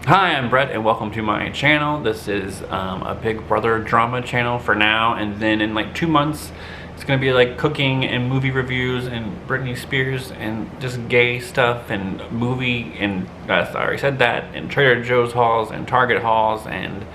Hi, I'm Brett and welcome to my channel. This is a Big Brother drama channel for now, and then in like 2 months it's gonna be like cooking and movie reviews and Britney Spears and just gay stuff and movie and I already said that, and Trader Joe's hauls and Target hauls and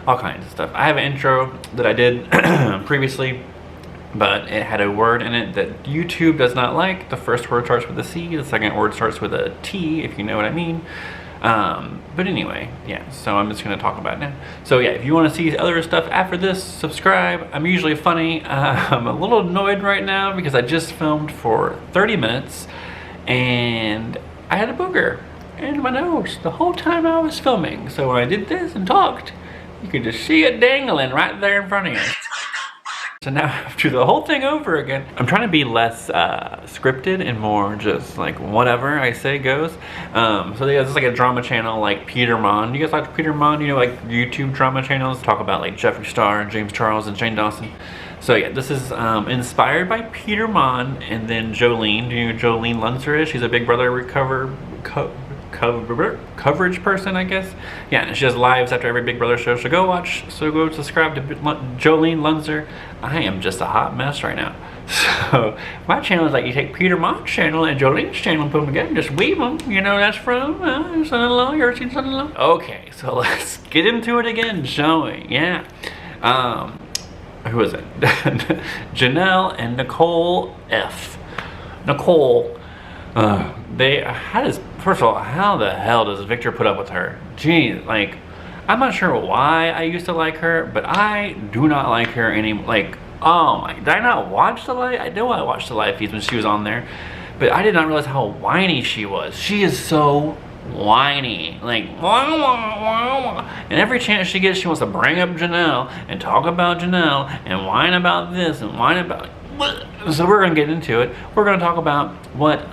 all kinds of stuff. I have an intro that I did previously, but it had a word in it that YouTube does not like. The first word starts with a C, the second word starts with a T, if you know what I mean. But anyway, yeah, so I'm just going to talk about it now. So yeah, if you want to see other stuff after this, subscribe. I'm usually funny. I'm a little annoyed right now because I just filmed for 30 minutes and I had a booger in my nose the whole time I was filming. So when I did this and talked, you could just see it dangling right there in front of you. So now I have to do the whole thing over again. I'm trying to be less scripted and more just like whatever I say goes. So yeah, this is like a drama channel like Peter Mon. You guys like Peter Mon? You know, like YouTube drama channels talk about like Jeffree Star, James Charles, and Shane Dawson. So yeah, this is inspired by Peter Mon and then Jolene. Do you know who Jolene Lunzer is? She's a Big Brother coverage person, I guess. Yeah, and she does lives after every Big Brother show. So go subscribe to Jolene Lunzer. I am just a hot mess right now. So my channel is like you take Peter Mon's channel and Jolene's channel and put them together and just weave them. You know that's from your son-in-law, your son-in-law. Okay, so let's get into it again, shall we? Yeah. Who is it? Janelle and Nicole F. Nicole. First of all, how the hell does Victor put up with her? Geez, like, I'm not sure why I used to like her, but I do not like her anymore. Like, oh my, did I not watch the live? I know I watched the live feeds when she was on there, but I did not realize how whiny she was. She is so whiny, like, wah, wah, wah, wah. And every chance she gets, she wants to bring up Janelle and talk about Janelle and whine about this and whine about. So we're gonna get into it. We're gonna talk about what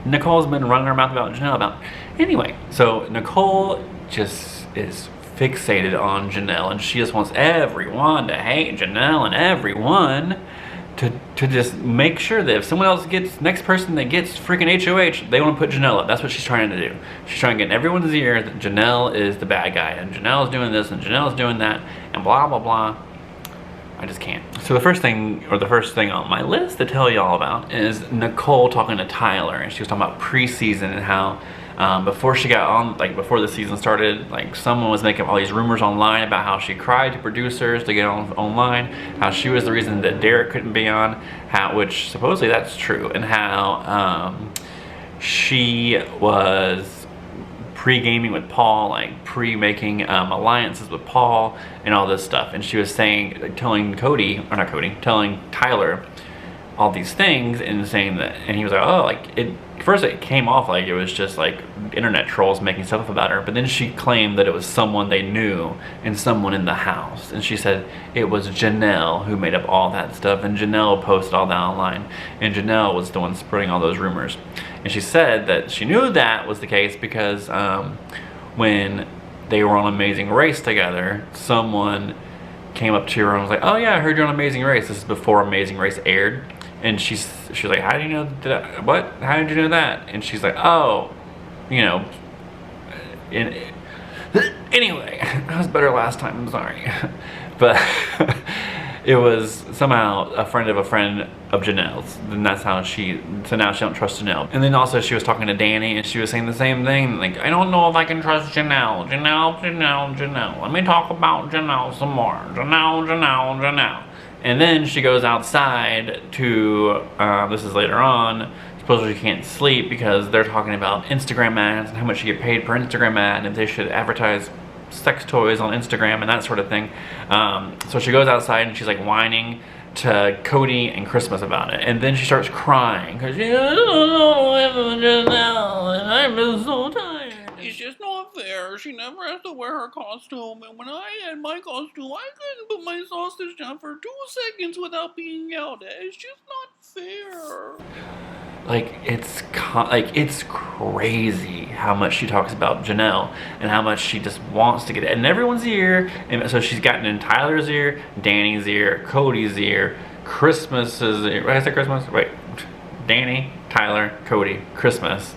Nicole's been running her mouth about Janelle about. Anyway, so Nicole just is fixated on Janelle, and she just wants everyone to hate Janelle and everyone to just make sure that if someone else gets, next person that gets freaking HOH, they want to put Janelle up. That's what she's trying to do. She's trying to get in everyone's ear that Janelle is the bad guy, and Janelle is doing this, and Janelle is doing that, and blah, blah, blah. I just can't. So the first thing on my list to tell y'all about is Nicole talking to Tyler, and she was talking about preseason and how before she got on, like before the season started, like someone was making all these rumors online about how she cried to producers to get online, how she was the reason that Derek couldn't be on, which supposedly that's true, and how she was pre-gaming with Paul, like pre-making alliances with Paul and all this stuff. And she was saying, telling Tyler all these things and saying that, and he was like, oh, like first it came off like it was just like internet trolls making stuff up about her, but then she claimed that it was someone they knew and someone in the house, and she said it was Janelle who made up all that stuff, and Janelle posted all that online, and Janelle was the one spreading all those rumors. And she said that she knew that was the case because when they were on Amazing Race together, someone came up to her and was like, oh yeah, I heard you're on Amazing Race. This is before Amazing Race aired. And she's like, how did you know that? What? How did you know that? And she's like, oh, you know. Anyway, that was better last time. I'm sorry. But it was somehow a friend of Janelle's. And that's how so now she don't trust Janelle. And then also she was talking to Danny and she was saying the same thing. Like, I don't know if I can trust Janelle. Janelle. Let me talk about Janelle some more. Janelle. And then she goes outside to, this is later on, supposedly she can't sleep because they're talking about Instagram ads and how much you get paid per Instagram ad and if they should advertise sex toys on Instagram and that sort of thing. So she goes outside and she's like whining to Cody and Christmas about it. And then she starts crying because she goes, oh, and I'm just so tired. It's just not fair. She never has to wear her costume, and when I had my costume, I couldn't put my sausage down for 2 seconds without being yelled at. It's just not fair. Like, it's crazy how much she talks about Janelle and how much she just wants to get it in everyone's ear. And so she's gotten in Tyler's ear, Danny's ear, Cody's ear, Christmas's ear. What did I say, Christmas? Wait, Danny, Tyler, Cody, Christmas.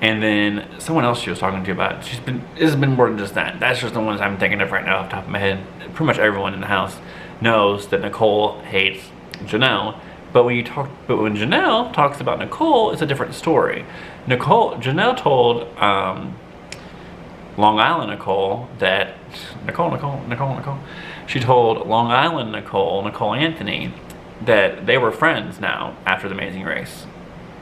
And then someone else she was talking to about it. It's been more than just that. That's just the ones I'm thinking of right now off the top of my head. Pretty much everyone in the house knows that Nicole hates Janelle. But when Janelle talks about Nicole, it's a different story. Janelle told Long Island Nicole that Nicole. She told Long Island Nicole Anthony, that they were friends now after the Amazing Race.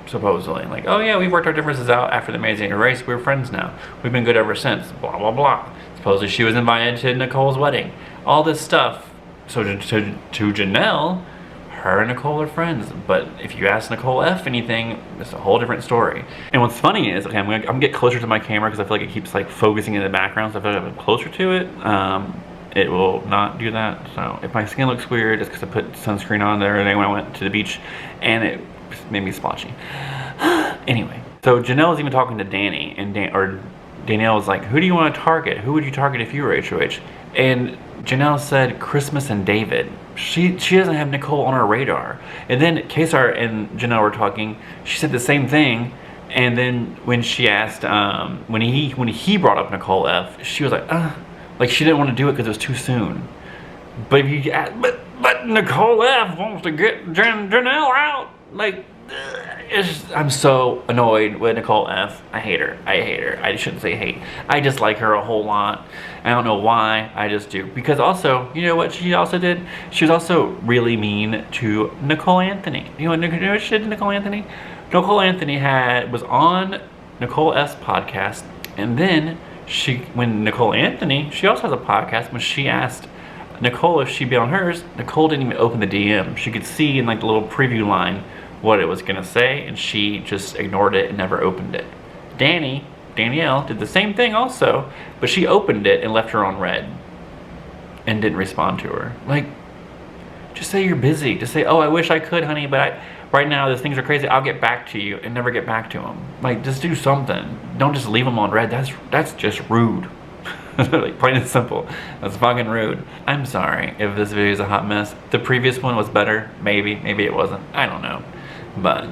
Supposedly, like, oh yeah, we've worked our differences out after the Amazing Race. We're friends now. We've been good ever since. Blah blah blah. Supposedly, she was invited to Nicole's wedding. All this stuff. So to Janelle, her and Nicole are friends. But if you ask Nicole F anything, it's a whole different story. And what's funny is, okay, I'm gonna get closer to my camera because I feel like it keeps like focusing in the background. So if I get closer to it, it will not do that. So if my skin looks weird, it's because I put sunscreen on there and then when I went to the beach, and it made me splotchy. Anyway, so Janelle was even talking to Danny, and Danielle was like, who do you want to target? Who would you target if you were HOH? And Janelle said Christmas and David. She doesn't have Nicole on her radar. And then Kesar and Janelle were talking, she said the same thing. And then when she asked, when he brought up Nicole F, she was like she didn't want to do it because it was too soon. But if you ask, but Nicole F wants to get Janelle out. Like, I'm so annoyed with Nicole F. I hate her. I shouldn't say hate. I dislike her a whole lot. I don't know why. I just do. Because also, you know what she also did? She was also really mean to Nicole Anthony. You know what she did to Nicole Anthony? Nicole Anthony was on Nicole F's podcast, and then when Nicole Anthony, she also has a podcast, when she asked Nicole if she'd be on hers, Nicole didn't even open the DM. She could see in like the little preview line what it was gonna say, and she just ignored it and never opened it. Danielle did the same thing also, but she opened it and left her on red and didn't respond to her. Like, just say you're busy. Just say, oh, I wish I could, honey, but right now these things are crazy. I'll get back to you, and never get back to them. Like, just do something. Don't just leave them on red. That's just rude. Like, plain and simple. That's fucking rude. I'm sorry if this video is a hot mess. The previous one was better. Maybe it wasn't. I don't know. But,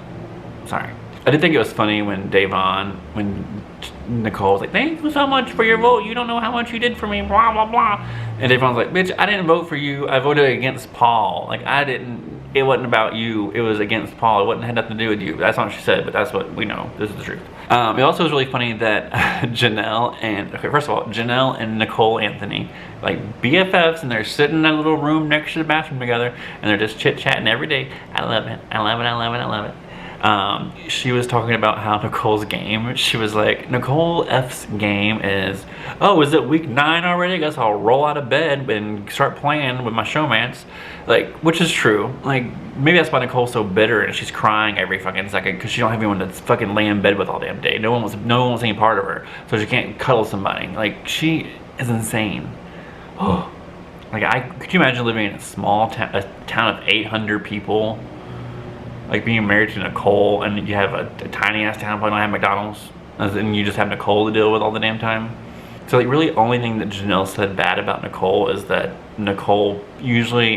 sorry. I did think it was funny when Nicole was like, thank you so much for your vote. You don't know how much you did for me, blah, blah, blah. And Davon's like, bitch, I didn't vote for you. I voted against Paul. Like, it wasn't about you. It was against Paul. It had nothing to do with you. That's not what she said, but that's what we know. This is the truth. It also was really funny that Janelle and Nicole Anthony, like BFFs, and they're sitting in that little room next to the bathroom together, and they're just chit-chatting every day. I love it. I love it. I love it. I love it. She was talking about how Nicole's game, she was like, Nicole F's game is, oh, is it week 9 already? I guess I'll roll out of bed and start playing with my showmance. Like, which is true. Like, maybe that's why Nicole's so bitter and she's crying every fucking second, because she don't have anyone to fucking lay in bed with all damn day. No one wants any part of her, so she can't cuddle somebody. Like, she is insane. Oh, like, could you imagine living in a small town, a town of 800 people? Like being married to Nicole, and you have a tiny ass town, probably don't have McDonald's, and you just have Nicole to deal with all the damn time. So like, really only thing that Janelle said bad about Nicole is that Nicole usually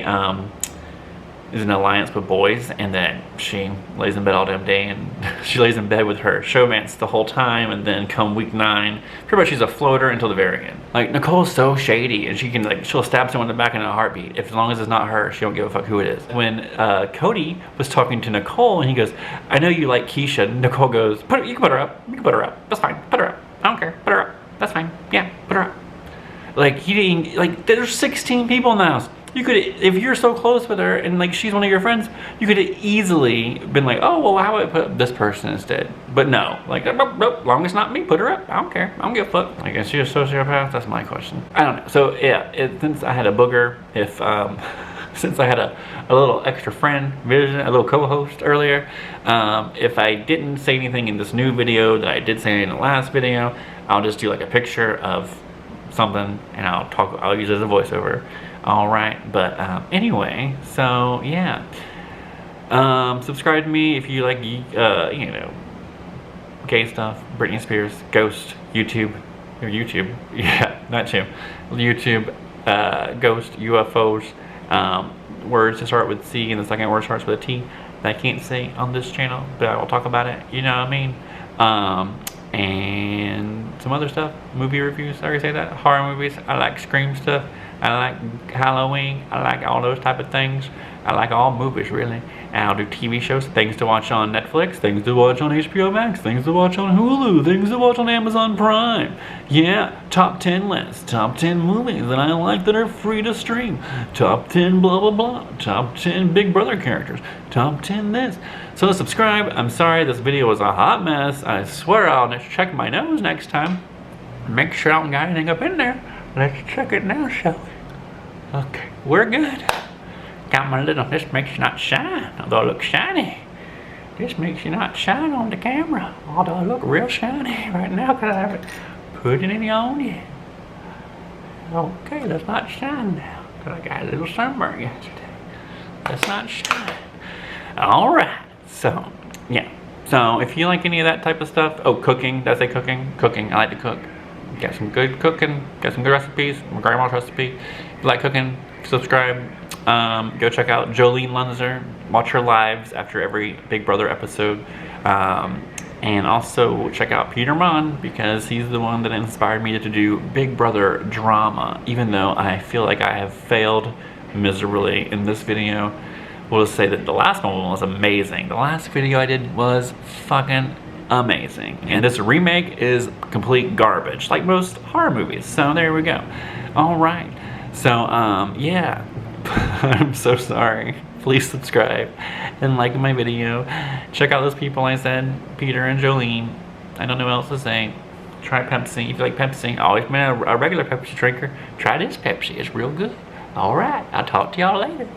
is in an alliance with boys, and that she lays in bed all damn day, and she lays in bed with her showmance the whole time, and then come week 9, pretty much she's a floater until the very end. Like, Nicole's so shady, and she'll stab someone in the back in a heartbeat. As long as it's not her, she don't give a fuck who it is. When Cody was talking to Nicole, and he goes, I know you like Keisha, Nicole goes, you can put her up, that's fine, put her up, I don't care, put her up, that's fine, yeah, put her up. Like, he didn't, like, there's 16 people in the house. You could, if you're so close with her and like she's one of your friends, you could have easily been like, oh, well, how about I put up this person instead? But no, like, nope, long as not me, put her up. I don't care. I don't give a fuck. Like, is she a sociopath? That's my question. I don't know. So yeah, since I had a booger, since I had a little extra friend, a little co-host earlier, if I didn't say anything in this new video that I did say in the last video, I'll just do like a picture of something and I'll use it as a voiceover. Alright, but anyway, so yeah, subscribe to me if you like, you know, gay stuff, Britney Spears, Ghost, YouTube, yeah, not you, YouTube, Ghost, UFOs, words that start with C and the second word starts with a T that I can't say on this channel, but I will talk about it, you know what I mean, and some other stuff. Movie reviews, I already say that. Horror movies, I like Scream stuff. I like Halloween. I like all those type of things. I like all movies, really. And I'll do TV shows, things to watch on Netflix, things to watch on HBO Max, things to watch on Hulu, things to watch on Amazon Prime. Yeah, top 10 lists, top 10 movies that I like that are free to stream. Top 10 blah blah blah, top 10 Big Brother characters, top 10 this. So subscribe. I'm sorry this video was a hot mess. I swear I'll just check my nose next time. Make sure I don't got anything up in there. Let's check it now, shall we? Okay, we're good. Got my little, this makes you not shine, although I look shiny. This makes you not shine on the camera, although I look real shiny right now because I haven't put any on yet. Okay, let's not shine now because I got a little sunburn yesterday. Let's not shine. Alright, so, yeah. So, if you like any of that type of stuff, oh, cooking, did I say cooking? Cooking, I like to cook. Got some good cooking, got some good recipes, my grandma's recipe. If you like cooking, subscribe. Go check out Jolene Lunzer. Watch her lives after every Big Brother episode. And also check out Peter Mon because he's the one that inspired me to do Big Brother drama. Even though I feel like I have failed miserably in this video. We'll just say that the last one was amazing. The last video I did was fucking amazing. And this remake is complete garbage, like most horror movies. So there we go. Alright. So, yeah. I'm so sorry. Please subscribe and like my video. Check out those people I said, Peter and Jolene. I don't know what else to say. Try Pepsi. If you like Pepsi, always been a regular Pepsi drinker. Try this Pepsi. It's real good. Alright. I'll talk to y'all later.